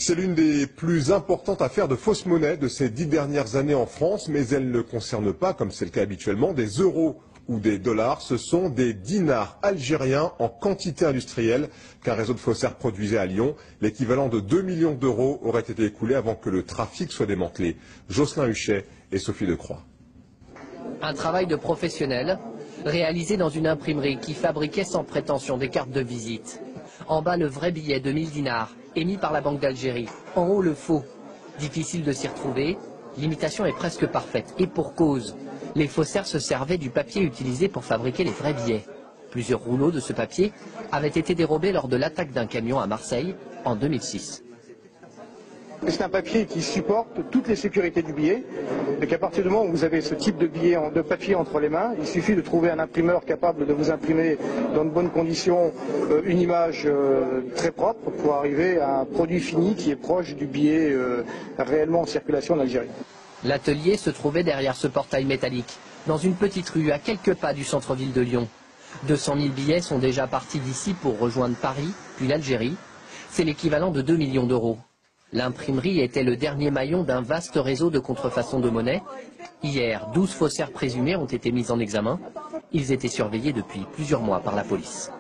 C'est l'une des plus importantes affaires de fausse monnaie de ces 10 dernières années en France, mais elle ne concerne pas, comme c'est le cas habituellement, des euros ou des dollars. Ce sont des dinars algériens en quantité industrielle qu'un réseau de faussaires produisait à Lyon. L'équivalent de 2 millions d'euros aurait été écoulé avant que le trafic soit démantelé. Jocelyn Huchet et Sophie Decroix. Un travail de professionnel réalisé dans une imprimerie qui fabriquait sans prétention des cartes de visite. En bas, le vrai billet de 1000 dinars, émis par la Banque d'Algérie. En haut, le faux. Difficile de s'y retrouver, l'imitation est presque parfaite. Et pour cause, les faussaires se servaient du papier utilisé pour fabriquer les vrais billets. Plusieurs rouleaux de ce papier avaient été dérobés lors de l'attaque d'un camion à Marseille en 2006. C'est un papier qui supporte toutes les sécurités du billet. Et qu'à partir du moment où vous avez ce type de billet de papier entre les mains, il suffit de trouver un imprimeur capable de vous imprimer dans de bonnes conditions une image très propre pour arriver à un produit fini qui est proche du billet réellement en circulation en Algérie. L'atelier se trouvait derrière ce portail métallique, dans une petite rue à quelques pas du centre-ville de Lyon. 200 000 billets sont déjà partis d'ici pour rejoindre Paris, puis l'Algérie. C'est l'équivalent de 2 millions d'euros. L'imprimerie était le dernier maillon d'un vaste réseau de contrefaçon de monnaie. Hier, 12 faussaires présumés ont été mis en examen. Ils étaient surveillés depuis plusieurs mois par la police.